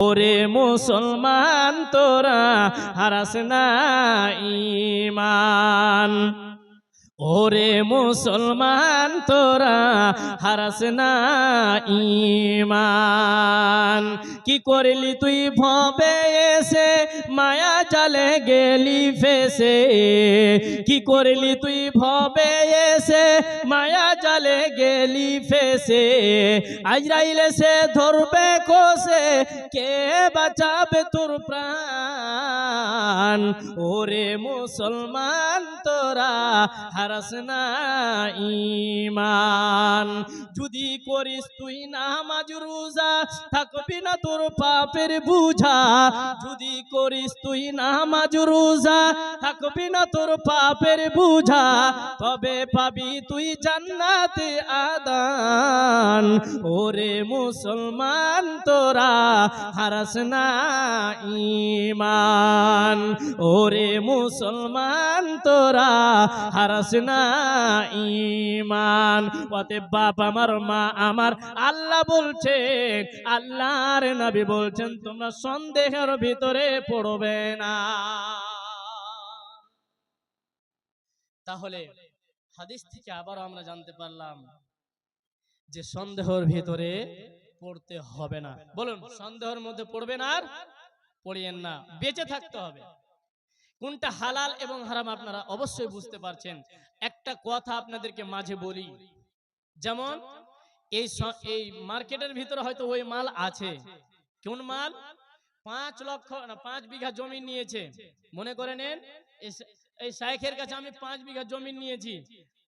ওরে মুসলমান তোরা হারাস না ঈমান, ওরে মুসলমান তোরা হারাস না ঈমান। কি করলি তুই ভবে এসে মায়া জালে গেলি ফেসে, কি করলি তুই ভবে এসে মায়া জালে গেলি ফেসে। আজরাইল সে ধরবে কোসে, কে বাঁচাবে তোর প্রাণ। ওরে মুসলমান তোরা হারাস না ঈমান। যদি করিস তুই নামাজ রোজা থাকবি না তোর পাপের বুঝা, যদি করিস তুই নামাজ রোজা থাকবি না তোর পাপের বুঝা, তবে পাবি তুই জান্নাতে আদান। ওরে মুসলমান তোরা হারাস না ঈমান, ওরে মুসলমান তোরা হারাস না ঈমান। অতএব বাপ আমার, মা আমার, আল্লাহ বলছেন, আল্লাহর নবী বলছেন তোমরা সন্দেহের ভিতরে পড়বে না। তাহলে হাদিস থেকে আবারও আমরা জানতে পারলাম যে সন্দেহের ভিতরে পড়তে হবে না। বলুন, সন্দেহের মধ্যে পড়বেন আর পড়িয়েন না, বেঁচে থাকতে হবে। কোনটা হালাল এবং হারাম আপনারা অবশ্যই বুঝতে পারছেন। একটা কথা আপনাদেরকে মাঝে বলি, যেমন এই মার্কেটের ভিতরে হয়তো ওই মাল আছে। কোন মাল? 5 বিঘা জমি নিয়েছে, মনে করে নেন এই শাইখের কাছে আমি 5 বিঘা জমি নিয়েছি।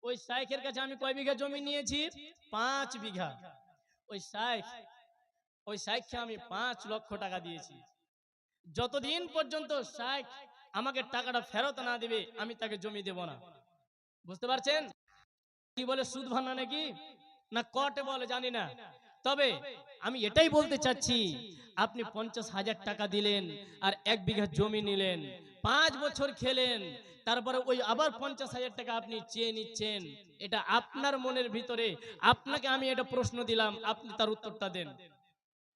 ওই শাইখের কাছে আমি কয় বিঘা জমি নিয়েছি? 5 বিঘা। ওই শাইখকে আমি 5 লক্ষ টাকা দিয়েছি। যতদিন পর্যন্ত শাইখ আমাকে টাকাটা ফেরত না দিবে আমি তাকে জমি দেব না। বুঝতে পারছেন? কি বলে, সুদ ভাঙা নাকি না কটে বলে জানি না, তবে আমি এটাই বলতে চাচ্ছি, আপনি 50,000 টাকা দিলেন আর 1 বিঘা জমি নিলেন, 5 বছর খেলেন, তারপরে ওই আবার 50,000 টাকা আপনি চেয়ে নিচ্ছেন। এটা আপনার মনের ভিতরে। আপনাকে আমি এটা প্রশ্ন দিলাম, আপনি তার উত্তরটা দেন।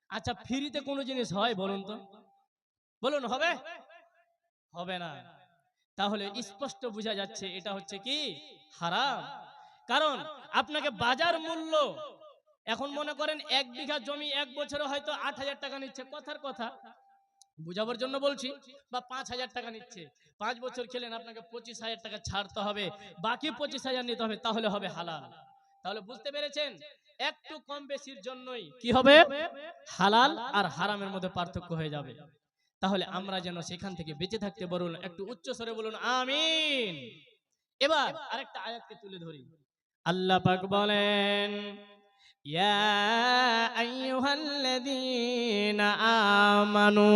আচ্ছা, ফ্রিতে কোনো জিনিস হয় বলুন তো? বলুন, হবে? হবে না। তাহলে স্পষ্ট বোঝা যাচ্ছে এটা হচ্ছে কি হারাম। কারণ আপনাকে বাজার মূল্য, এখন মনে করেন 1 বিঘা জমি 1 বছরে হয়তো 8,000 টাকা নিচ্ছে, কথার কথা বুঝাবার জন্য বলছি, বা 5,000 টাকা নিচ্ছে। 5 বছর খেলেন, আপনাকে 25,000 টাকা ছাড়তে হবে, বাকি 25,000 নিতে হবে, তাহলে হবে হালাল। তাহলে বুঝতে পেরেছেন, একটু কম বেশির জন্যই কি হবে? হালাল আর হারামের মধ্যে পার্থক্য হয়ে যাবে। তাহলে আমরা যেন সেখান থেকে বেঁচে থাকতে, বলুন একটু উচ্চ স্বরে বলুন আমিন। এবার আরেকটা আয়াতকে তুলে ধরি। আল্লাহ পাক বলেন, ইয়া আইয়ুহাল্লাযীনা আমানু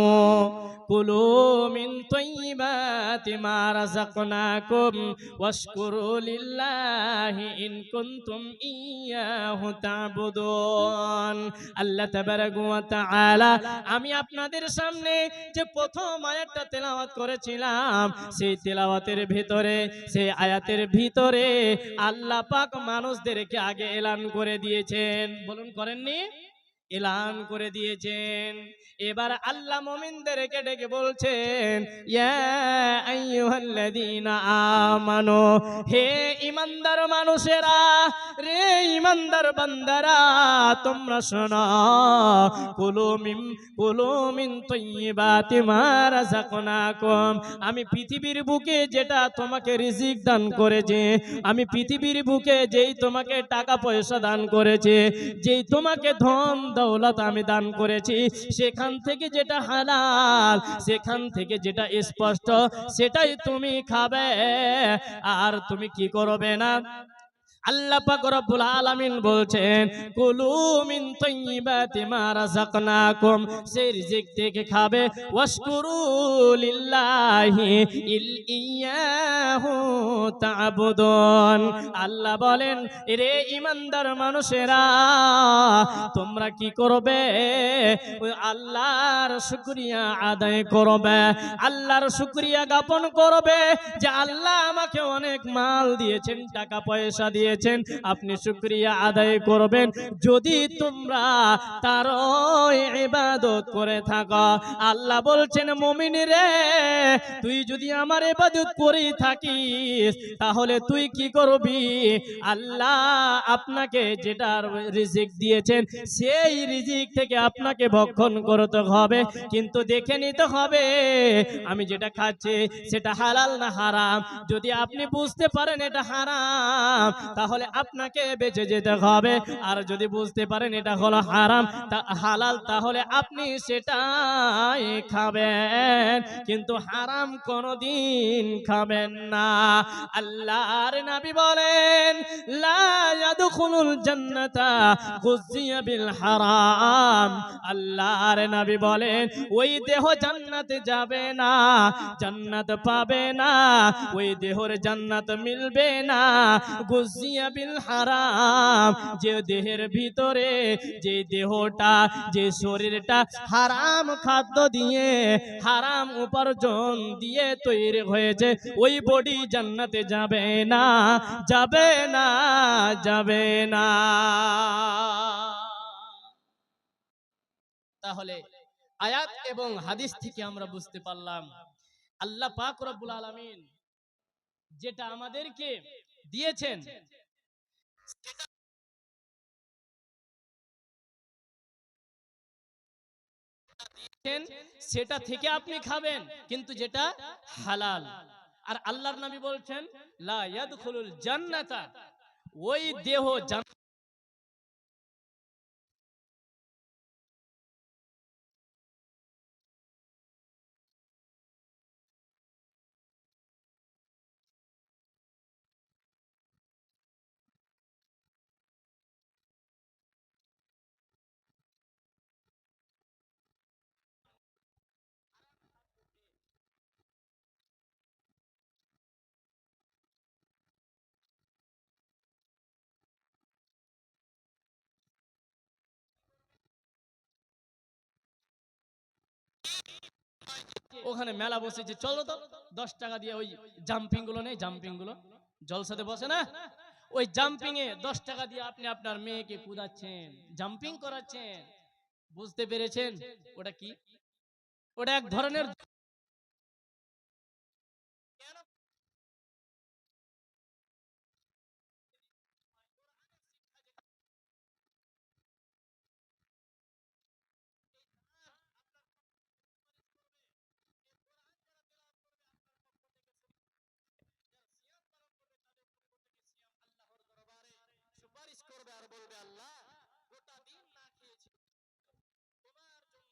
কুলু মিন তাইয়্যিবাতি মা রাযাকনাকুম ওয়াশকুরু লিল্লাহি ইন কুনতুম ইয়্যাহু তা'বুদুন। আল্লাহ তাবারাকা ওয়া তাআলা আমি আপনাদের সামনে যে প্রথম আয়াতটা তেলাওয়াত করেছিলাম, সেই তেলাওয়াতের ভিতরে, সেই আয়াতের ভিতরে আল্লাহ পাক মানুষদেরকে আগে এলান করে দিয়েছেন। বলুন, করেননি? এলান করে দিয়েছেন। এবার আল্লাহ মুমিনদেরকে ডেকে বলছেন, ইয়া আইয়ুহাল্লাযীনা আমানু, হে ঈমানদার মানুষেরা, রে ঈমানদার বান্দারা, তোমরা শোনো, কুলু মিন তাইয়্যিবাতি মা রাযাকনাকুম, আমি পৃথিবীর বুকে যেটা তোমাকে রিজিক দান করেছে, আমি পৃথিবীর বুকে যেই তোমাকে টাকা পয়সা দান করেছে, যেই তোমাকে ধন দৌলত আমি দান করেছি, সেখান থেকে যেটা হালাল, সেখান থেকে যেটা স্পষ্ট, সেটাই তুমি খাবে, আর তুমি কি করবে না। আল্লাহ পাক রব্বুল আলামিন বলছেন, কুলু মিন তাইয়্যিবাতি মা রাযাকনাকুম, সেই রিজিক থেকে খাবে, ওয়াশকুরু লিল্লাহি ইয়্যাহু তা'বুদুন। আল্লাহ বলেন, রে ঈমানদার মানুষেরা, তোমরা কি করবে? ওই আল্লাহর শুকরিয়া আদায় করবে, আল্লাহর শুকরিয়া জ্ঞাপন করবে যে আল্লাহ আমাকে অনেক মাল দিয়েছেন, টাকা পয়সা দিয়েছেন, দিয়েছেন আপনি শুকরিয়া আদায় করবেন। যদি তোমরা তার ইবাদত করে থাকো, আল্লাহ বলছেন মুমিন রে, তুই যদি আমার ইবাদত করে থাকিস তাহলে তুই কি করবি? আল্লাহ আপনাকে যেটা রিজিক দিয়েছেন সেই রিজিক থেকে আপনাকে ভক্ষণ করতে হবে, কিন্তু দেখে নিতে হবে আমি যেটা খাচ্ছি সেটা হালাল না হারাম। যদি আপনি বুঝতে পারেন এটা হারাম তাহলে আপনাকে বেঁচে যেতে হবে, আর যদি বুঝতে পারেন এটা হলো হারাম হালাল তাহলে আপনি সেটাই খাবেন, কিন্তু হারাম কোনোদিন খাবেন না। আল্লাহর নবী বলেন লা ইয়াদখুলুল জান্নাতা গুযিয়া বিল হারাম। আল্লাহর নবী বলেন ওই দেহ জান্নাতে যাবে না, জান্নাত পাবে না, ওই দেহর জান্নাত মিলবে না গুযিয়া বিল হারাম। যে দেহের ভিতরে, যে দেহটা, যে শরীরটা হারাম খাদ্য দিয়ে, হারাম উপার্জন দিয়ে তৈরি হয়েছে, ওই বডি জান্নাতে যাবে না, যাবে না, যাবে না। তাহলে আয়াত এবং হাদিস থেকে আমরা বুঝতে পারলাম আল্লাহ পাক রব্বুল আলামিন যেটা আমাদেরকে দিয়েছেন সেটা থেকে আপনি খাবেন, কিন্তু যেটা হালাল। আর আল্লাহর নবী বলছেন লা ইয়াদখুলুল জান্নাতা, ওই দেহ ওখানে মেলা বসেছে, চলো তো 10 টাকা দিয়ে ওই জাম্পিং গুলো নেই, জাম্পিং গুলো জলসাতে বসে না, ওই জাম্পিং এ 10 টাকা দিয়ে আপনি আপনার মেয়েকে কুদাচ্ছেন, জাম্পিং করাচ্ছেন। বুঝতে পেরেছেন ওটা কি? ওটা এক ধরনের সুপারিশ করবে আর বলবে আল্লাহ গোটা দিন না খেয়েছি তোমার জন্য।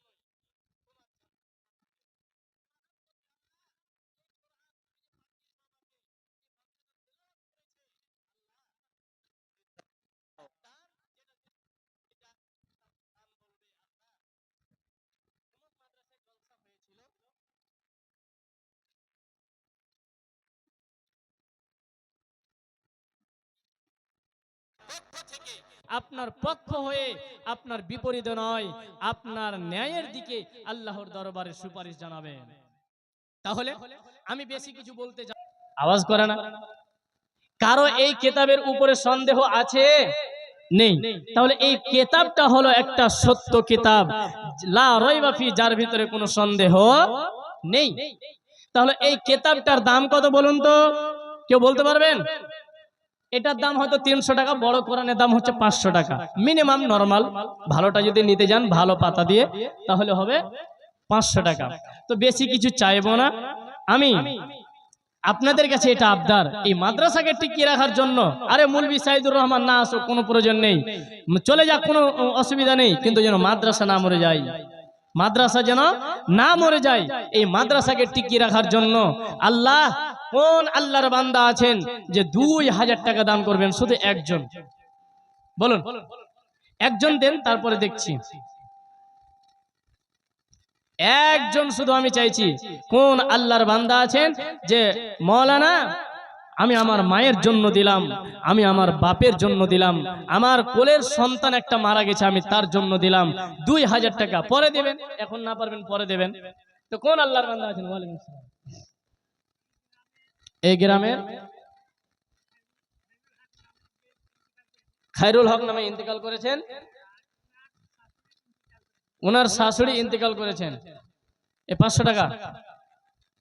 আপনার পক্ষ হয়ে আপনার বিপরীত নয়, আপনার ন্যায়ের দিকে আল্লাহর দরবারে সুপারিশ জানাবেন। তাহলে আমি বেশি কিছু বলতে চাই, আওয়াজ করে না কারো এই কিতাবের উপরে সন্দেহ আছে? নেই। তাহলে এই কিতাবটা হলো একটা সত্য কিতাব, লা রাইবা ফি, যার ভিতরে কোনো সন্দেহ নেই। তাহলে এই কিতাবটার দাম কত বলুন তো, কেউ বলতে পারবেন? এটার দাম হয়তো 300 টাকা, বড় কোরআনের দাম হচ্ছে 500 টাকা মিনিমাম। নরমাল ভালোটা যদি নিতে যান ভালো পাতা দিয়ে তাহলে হবে 500 টাকা। তো বেশি কিছু চাইবো না আমি, আপনাদের কাছে এটা আবদার, এই মাদ্রাসাকে টিকিয়ে রাখার জন্য। আরে মৌলভী সাইদুর রহমান না আসুক কোনো প্রয়োজন নেই, চলে যাক কোনো অসুবিধা নেই, কিন্তু যেন মাদ্রাসা না মরে যায়, মাদ্রাসা যেন না মরে যায়। এই মাদ্রাসাকে টিকিয়ে রাখার জন্য আল্লাহ, কোন আল্লাহর বান্দা আছেন যে 2000 টাকা দান করবেন? শুধু একজন বলুন, একজন দেন, তারপরে দেখছি। একজন শুধু আমি চাইছি, কোন আল্লাহর বান্দা আছেন যে মাওলানা আমি আমার মায়ের জন্য দিলাম, আমি আমার বাপের জন্য দিলাম, আমার কোলের সন্তান একটা মারা গেছে আমি তার জন্য দিলাম 2000 টাকা, পরে দেবেন, এখন না পারবেন পরে দেবেন। তো কোন আল্লাহর বান্দা আছেন? ওয়ালাইকুম আসসালাম। এই গ্রামের খায়রুল হক নামে ইন্তেকাল করেছেন, ওনার শাশুড়ি ইন্তেকাল করেছেন। এ 500 টাকা,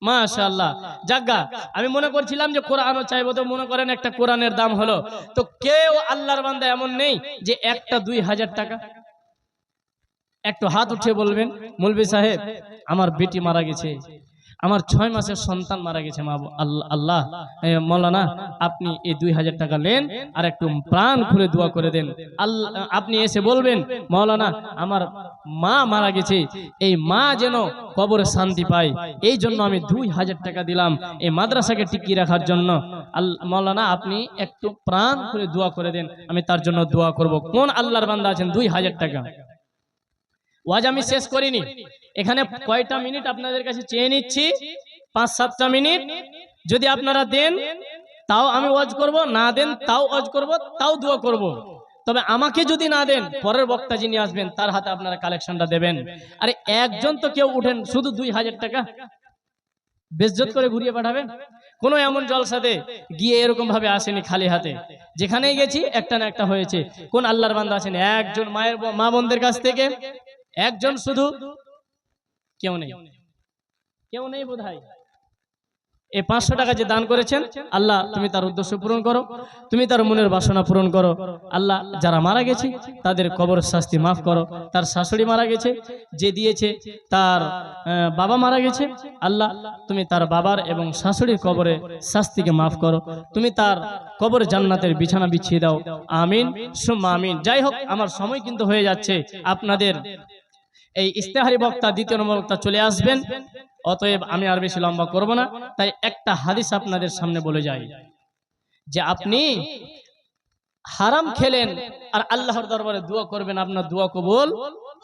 মাশাআল্লাহ। জাগা, আমি মনে করছিলাম যে কোরআনও চাইবো, তো মনে করেন একটা কোরআনের দাম হলো। তো কেউ আল্লাহর বান্দা এমন নেই যে একটা 2000 টাকা? একটু হাত উঠিয়ে বলবেন, মৌলভী সাহেব আমার বেটি মারা গেছে, আমার 6 মাসের সন্তান মারা গেছে, মা আল্লাহ মৌলানা আপনি এই 2000 টাকা নেন আর একটু প্রাণ খুলে দোয়া করে দেন। আল্লাহ আপনি এসে বলবেন মৌলানা আমার মা মারা গেছে, এই মা যেন কবরে শান্তি পায়, এই জন্য আমি 2000 টাকা দিলাম এই মাদ্রাসাকে টিকিয়ে রাখার জন্য। মৌলানা আপনি একটু প্রাণ খুলে দোয়া করে দেন, আমি তার জন্য দোয়া করব। কোন আল্লাহর বান্দা আছেন 2000 টাকা? ওয়াজ আমি শেষ করিনি, এখানে কয়টা মিনিট আপনাদের কাছে চেয়ে নিচ্ছি, 5-7টা মিনিট। যদি আপনারা দেন তাও আমি ওয়াজ করব, না দেন তাও ওয়াজ করব, তাও দোয়া করব। তবে আমাকে যদি না দেন, পরের বক্তা যিনি আসবেন তার হাতে আপনারা কালেকশনটা দেবেন। আরে একজন তো কেউ উঠেন, শুধু 2000 টাকা বেজ্জত করে ঘুরিয়ে পাঠাবেন? কোন এমন জলসাতে গিয়ে এরকম ভাবে আসেনি খালি হাতে, যেখানেই গেছি একটা না একটা হয়েছে। কোন আল্লাহর বান্দা আছেন একজন মায়ের মা বোনদের কাছ থেকে একজন শুধু? কেউ নেই, কেউ নেই বোধহয়। এই 500 টাকা যে দান করেছেন, আল্লাহ তুমি তার উদ্দেশ্য পূরণ করো, তুমি তার মনের বাসনা পূরণ করো। আল্লাহ যারা মারা গেছে তাদের কবর শাস্তি মাফ করো। তার শাশুড়ি মারা গেছে, যে দিয়েছে তার বাবা মারা গেছে, আল্লাহ তুমি তার বাবার এবং শাশুড়ির কবরে শাস্তিকে মাফ করো, তুমি তার কবরে জান্নাতের বিছানা বিছিয়ে দাও, আমিন সুম্মা আমিন। যাই হোক, আমার সময় কিন্তু হয়ে যাচ্ছে। আপনাদের এই ইস্তেহারি বক্তা, দ্বিতীয় নম্বর বক্তা চলে আসবেন, অতএব আমি আর বেশি লম্বা করব না। তাই একটা হাদিস আপনাদের সামনে বলে যাই, যে আপনি হারাম খেলেন আর আল্লাহর দরবারে দোয়া করবেন, আপনার দোয়া কবুল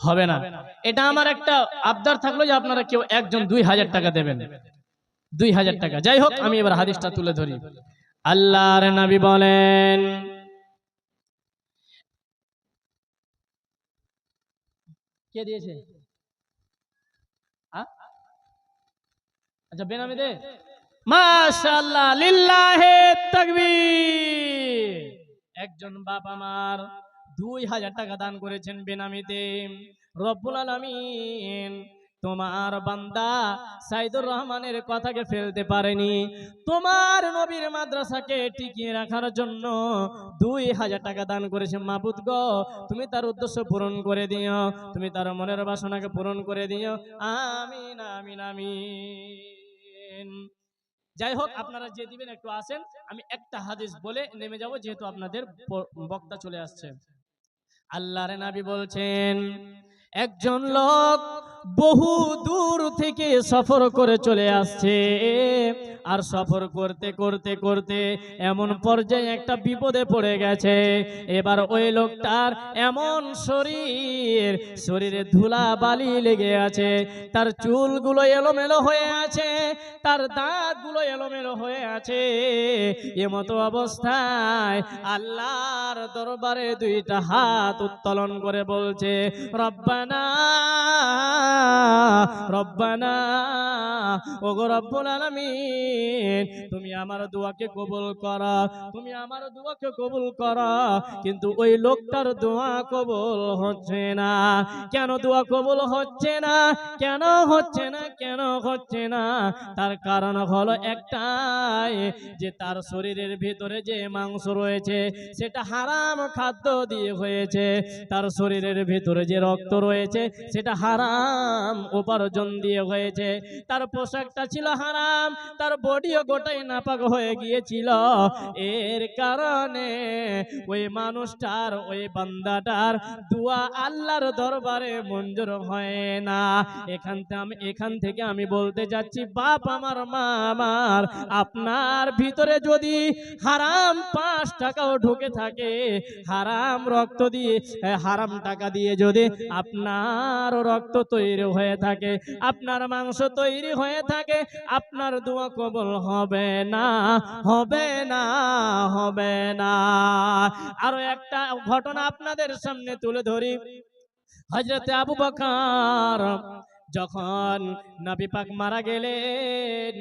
হবে না। এটা আমার একটা আবদার থাকলো যে আপনারা কেউ একজন 2000 টাকা দেবেন, 2000 টাকা। যাই হোক, আমি এবার হাদিসটা তুলে ধরি। আল্লাহর নবী বলেন, কে দিয়েছে? আচ্ছা বেনামে দে, মাশাআল্লাহ, লিল্লাহে তাকবীর। একজন বাপ আমার 2000 টাকা দান করেছেন বেনামিতে। রব্বুল আলামিন তোমার বান্দা সাইদুর রহমানের কথাকে ফেলতে পারেনি, তোমার নবীর মাদ্রাসাকে টিকিয়ে রাখার জন্য 2000 টাকা দান করেছে। মাবুদ গো, তুমি তার উদ্দেশ্য পূরণ করে দিও, তুমি তার মনের বাসনাকে পূরণ করে দিও, আমিন আমিন আমিন। যাই হোক, আপনারা যে দিবেন একটু আসেন, আমি একটা হাদিস বলে নেমে যাব, যেহেতু আপনাদের বক্তা চলে আসছে। আল্লাহর নবী বলছেন, একজন লোক বহু দূর থেকে সফর করে চলে আসছে, আর সফর করতে করতে করতে এমন পর্যায়ে একটা বিপদে পড়ে গেছে। এবার ওই লোকটার এমন শরীরে ধুলা বালি লেগে আছে, তার চুলগুলো এলোমেলো হয়ে আছে, তার দাঁতগুলো এলোমেলো হয়ে আছে। এমতো অবস্থায় আল্লাহর দরবারে 2টা হাত উত্তোলন করে বলছে, রব্বানা রব্বানা, ওগো রব্বুল আলামিন, তুমি আমার দোয়াকে কবুল করো, তুমি আমার দোয়াকে কবুল করো। কিন্তু ওই লোকটার দোয়া কবুল হচ্ছে না। কেন দোয়া কবুল হচ্ছে না? কেন হচ্ছে না? কেন হচ্ছে না? তার কারণ হলো একটাই, যে তার শরীরের ভিতরে যে মাংস রয়েছে সেটা হারাম খাদ্য দিয়ে হয়েছে, তার শরীরের ভিতরে যে রক্ত রয়েছে সেটা হারাম উপার্জন দিয়ে হয়েছে, তার পোশাকটা ছিল হারাম, তার বডিও গোটাই নাপাক হয়ে গিয়েছিল। এর কারণে ওই মানুষটার, ওই বান্দাটার দোয়া আল্লাহর দরবারে মঞ্জুর হয় না। এখান থেকে আমি বলতে যাচ্ছি, বাপ আমার, মা আমার, আপনার ভিতরে যদি হারাম 5 টাকাও ঢুকে থাকে, হারাম রক্ত দিয়ে, হারাম টাকা দিয়ে যদি আপনার রক্ত তৈরি হয়ে থাকে, আপনার মাংস তৈরি হয়ে থাকে, আপনার দোয়া কবুল হবে না, হবে না, হবে না। আরো একটা ঘটনা আপনাদের সামনে তুলে ধরি। হযরত আবু বকর যখন নবী পাক মারা গেলেন,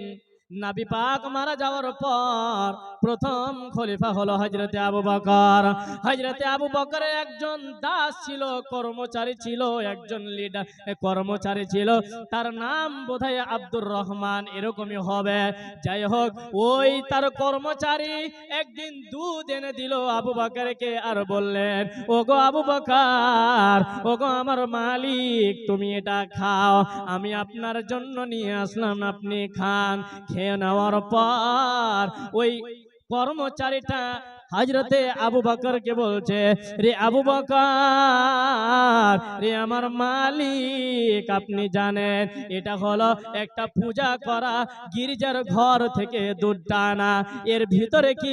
নবী পাক মারা যাওয়ার পর প্রথম খলিফা হলো হযরতে আবু বকর। হযরতে আবু বকরের একজন দাস ছিল, কর্মচারী ছিল, একজন লিডার কর্মচারী ছিল, তার নাম বোধহয় আব্দুর রহমান এরকমই হবে। যাই হোক, ওই তার কর্মচারী একদিন দুধ এনে দিল আবু বকরকে আর বললেন, ওগো আবু বকর, ওগো আমার মালিক, তুমি এটা খাও, আমি আপনার জন্য নিয়ে আসলাম, আপনি খান। খেয়ে নেওয়ার পর ওই কর্মচারীটা হযরতে আবু বকরকে বলছে, রে আবু বকর, রে আমার মালিক, আপনি জানেন এটা হলো একটা পূজা করা গির্জার ঘর থেকে দুধ টানা, এর ভিতরে কি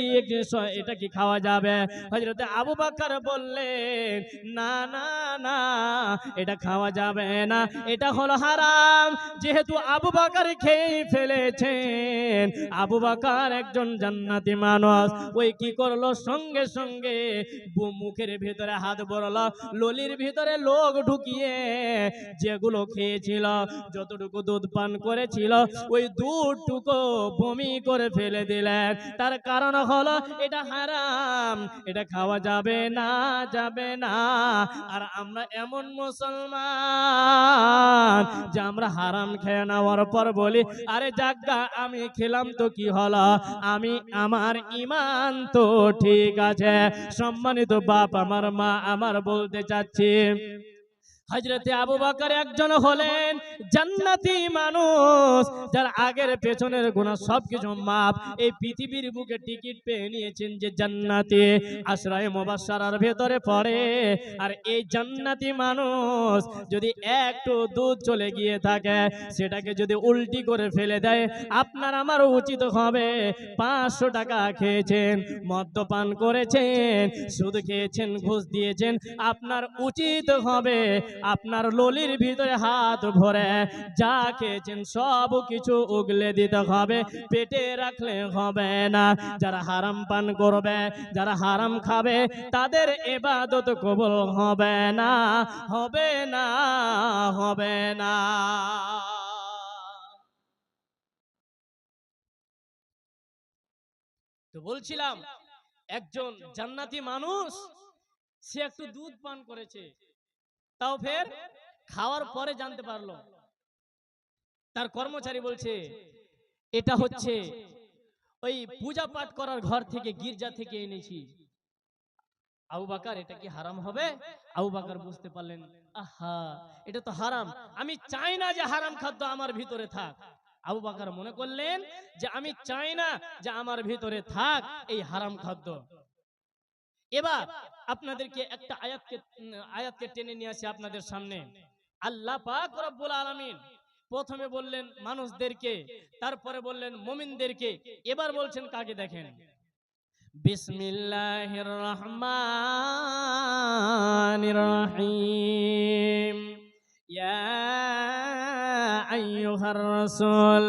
এটা কি খাওয়া যাবে? হযরতে আবু বকর বললেন, না না না, এটা খাওয়া যাবে না, এটা হলো হারাম। যেহেতু আবু বকর খেয়ে ফেলেছেন, আবু বকর একজন জান্নাতি মানুষ, ওই কি করলো, সঙ্গে সঙ্গে মুখের ভিতরে হাত ভরলো, ললির ভিতরে লোক ঢুকিয়ে যেগুলো খেয়েছিল, যতটুকু দুধ পান করেছিল, ওই দুধটুকু বমি করে ফেলে দিলেন। তার কারণ হলো এটা হারাম, এটা খাওয়া যাবে না, যাবে না। আর আমরা এমন মুসলমান যে আমরা হারাম খেয়ে নেওয়ার পর বলি, আরে যাজ্ঞা আমি খেলাম তো কি হলো, আমি আমার ঈমান তো ঠিক আছে। সম্মানিত বাপ আমার, মা আমার, বলতে চাচ্ছি হযরতে আবু বকর একজন হলেন জান্নাতি মানুষ, যার আগের পেছনের গুনাহ সবকিছু মাফ। এই পৃথিবীর বুকে টিকিট পেয়ে নিয়েছেন যে জান্নাতে আশরায়ে মুবাশশারার ভেতরে পড়ে। আর এই জান্নাতি মানুষ যদি একটু দুধ চলে গিয়ে থাকে, সেটাকে যদি উল্টি করে ফেলে দেয়, আপনার আমার উচিত হবে 500 টাকা খেয়েছেন, মদ্যপান করেছেন, সুদ খেয়েছেন, ঘুষ দিয়েছেন, আপনার উচিত হবে আপনার ললির ভিতরে হাত ভরে যা খেয়েছেন সব কিছু উগলে দিতে হবে, পেটে রাখলে হবে না। যারা হারাম পান করবে, যারা হারাম খাবে, তাদের ইবাদত কবুল হবে না, হবে না, হবে না। তো বলছিলাম, একজন জান্নাতি মানুষ, সে একটু দুধ পান করেছে, তাও ফের খাওয়ার পরে জানতে পারলো। তার কর্মচারী বলছে, এটা হচ্ছে ওই পূজা পাঠ করার ঘর থেকে, গির্জা থেকে এনেছি। আবু বকর, এটা কি হারাম হবে? আবু বকর বুঝতে পারলেন, আহা, এটা তো হারাম, আমি চাই না যে হারাম খাদ্য আমার ভিতরে থাক। আবু বকর মনে করলেন যে আমি চাই না যে আমার ভিতরে থাক এই হারাম খাদ্য। এবার আপনাদেরকে একটা আয়াতকে টেনে নিয়ে আসি আপনাদের সামনে। আল্লাহ পাক রব্বুল আলামিন প্রথমে বললেন মানুষদেরকে, তারপরে বললেন মুমিনদেরকে, এবার বলছেন কাকে? দেখেন, বিসমিল্লাহির রহমানির রহিম, ইয়া আইয়ুহার রাসূল।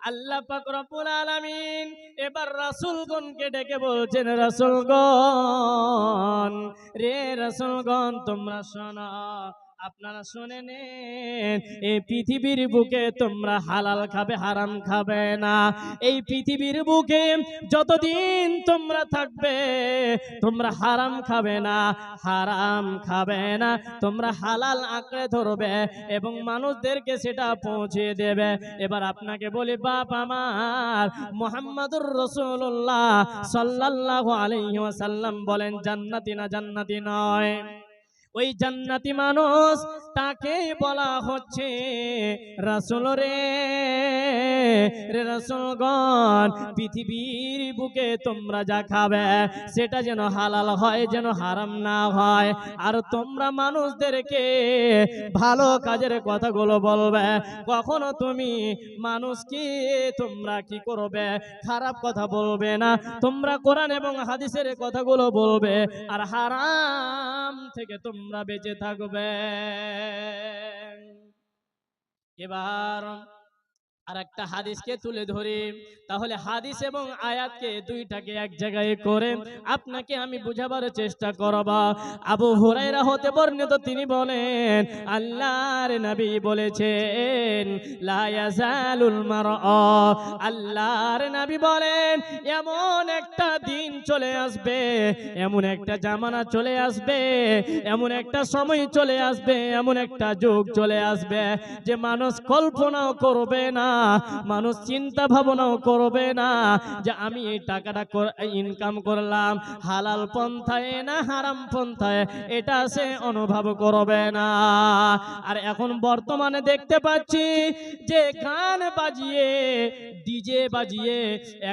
আল্লাহ পাক রব্বুল আলামিন এবার রাসূলগণকে ডেকে বলছেন, রাসূলগণ, রে রাসূলগণ, তোমরা শোনো, আপনারা শুনে নেন, এই পৃথিবীর বুকে তোমরা হালাল খাবে, হারাম খাবে না। এই পৃথিবীর বুকে যতদিন তোমরা থাকবে, তোমরা হারাম খাবে না, হারাম খাবে না, তোমরা হালাল আঁকড়ে ধরবে এবং মানুষদেরকে সেটা পৌঁছে দেবে। এবার আপনাকে বলি বাপ আমার, মুহাম্মাদুর রাসূলুল্লাহ সাল্লাল্লাহু আলাইহি ওয়াসাল্লাম বলেন, জান্নাতি না জান্নাতি নয়। ওই জান্নাতি মানুষ তাকে বলা হচ্ছে রাসূল রে, রে রাসূলগণ, পৃথিবীর বুকে তোমরা যা খাবে সেটা যেন হালাল হয়, যেন হারাম না হয়। আর তোমরা মানুষদেরকে ভালো কাজের কথাগুলো বলবে, কখনো তুমি মানুষকে তোমরা কি করবে, খারাপ কথা বলবে না। তোমরা কোরআন এবং হাদিসের কথাগুলো বলবে, আর হারাম থেকে তোমরা বেঁচে থাকবে। এবার আর একটা হাদিসকে তুলে ধরি, তাহলে হাদিস এবং আয়াতকে দুইটাকে এক জায়গায় করে আপনাকে আমি বুঝাবার চেষ্টা করব। আবু হুরায়রা হতে বর্ণিত, তিনি বলেন আল্লাহর নবী বলেছেন লা ইয়াজালুল মারআ, আল্লাহর নবী বলেন এমন একটা দিন চলে আসবে, এমন একটা জামানা চলে আসবে, এমন একটা সময় চলে আসবে, এমন একটা যুগ চলে আসবে যে মানুষ কল্পনাও করবে না, মানুষ চিন্তা ভাবনাও করবে না যে আমি এই টাকাটা ইনকাম করলাম হালাল পন্থায় না হারাম পন্থায়, এটা সে অনুভব করবে না। আর এখন বর্তমানে দেখতে পাচ্ছি যে গান বাজিয়ে ডিজে বাজিয়ে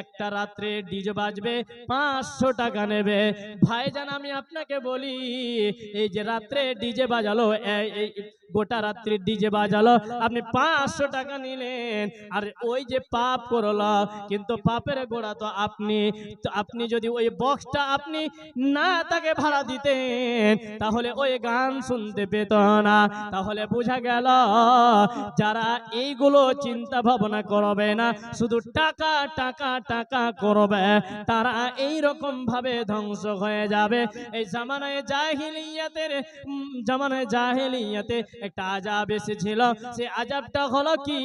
একটা রাত্রে ডিজে বাজবে 500 টাকা নেবে। ভাইজান আমি আপনাকে বলি, এই যে রাত্রে ডিজে বাজালো, এই গোটা রাত্রি ডিজে বাজালো, আপনি 500 টাকা নিলেন, আর ওই যে পাপ করলো, কিন্তু পাপের গোড়া তো আপনি যদি ওই বক্সটা আপনি না তাকে ভাড়া দিতেন তাহলে ওই গান শুনতে পেত না। তাহলে বোঝা গেল যারা এইগুলো চিন্তা ভাবনা করবে না, শুধু টাকা টাকা টাকা করবে, তারা এই রকম ভাবে ধ্বংস হয়ে যাবে। এই জামানায় জাহেলিয়াতে একটা আযাব এসেছিল, সে আযাবটা হলো কি,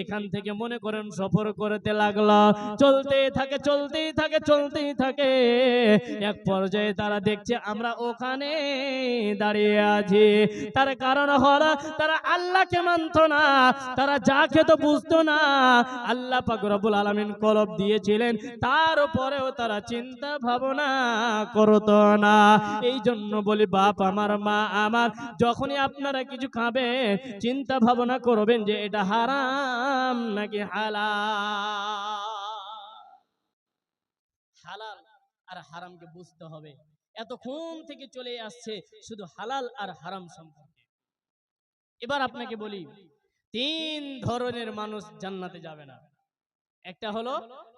এখান থেকে মনে করেন সফর করতে লাগলো, চলতেই থাকে, এক পর্যায়ে তারা দেখছে আমরা ওখানে দাঁড়িয়ে আছি। তার কারণ হলো তারা আল্লাহকে মানতো না, তারা যা খেত বুঝতো না, আল্লাহ পাক রব্বুল আলামিন কলব দিয়েছিলেন, তারপরেও তারা চিন্তা ভাবনা করতো না। এই জন্য বলি বাপ আমার, মা আমার, যখনই আপনারা কিছু খাবেন চিন্তা ভাবনা করবেন যে এটা হারাম নাকি হালাল আর হারামকে বুঝতে হবে। এতক্ষণ থেকে চলে আসছে শুধু হালাল আর হারাম সম্পর্কে। এবার আপনাকে বলি 3 ধরনের মানুষ জান্নাতে যাবে না। একটা হলো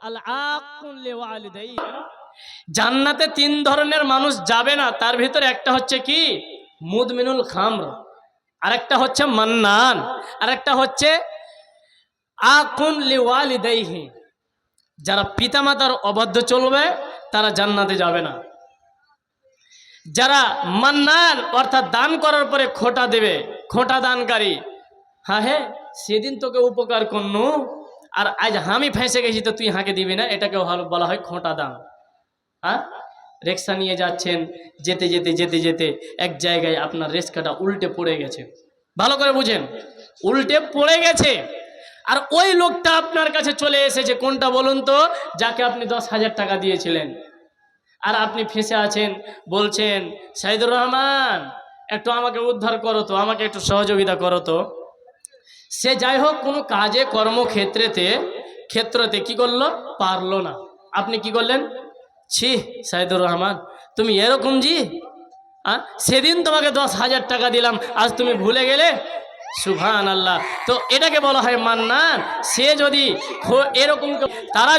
আল আকুল লিওয়ালিদাই, জান্নাতে 3 ধরনের মানুষ যাবে না, তার ভিতরে একটা হচ্ছে কি মুদমিনুল খামর, আরেকটা হচ্ছে মান্নান, আরেকটা হচ্ছে আকুন লিওয়ালিদাইহি, যারা পিতামাতার অবাধ্য চলবে তারা জান্নাতে যাবে না। যারা মান্নান অর্থাৎ দান করার পরে খোঁটা দেবে, খোঁটা দানকারী, হ্যাঁ সেদিন তোকে উপকার করনু আর আজ আমি ফেঁসে গেছি তো তুই হাঁকে দিবি না, এটাকে বলা হয় খোঁটা দান। হ্যাঁ, রিক্সা নিয়ে যাচ্ছেন, যেতে যেতে যেতে যেতে এক জায়গায় আপনার রিক্সাটা উল্টে পড়ে গেছে, ভালো করে বুঝেন, উল্টে পড়ে গেছে, আর ওই লোকটা আপনার কাছে চলে এসেছে, কোনটা বলুন তো, যাকে আপনি 10,000 টাকা দিয়েছিলেন, আর আপনি ফেঁসে আছেন, বলছেন সাইদুর রহমান একটু আমাকে উদ্ধার করো তো, আমাকে একটু সহযোগিতা করো তো। সে যাই হোক কোনো কাজে ক্ষেত্রতে কি করলো, পারলো না। আপনি কি করলেন, ছি সাইদুর রহমান তুমি এরকম জি, সেদিন তোমাকে 10,000 টাকা দিলাম, আজ তুমি ভুলে গেলে, সুবহানাল্লাহ। তো এটাকে বলা হয় মান্নান। সে যদি এরকম, তারা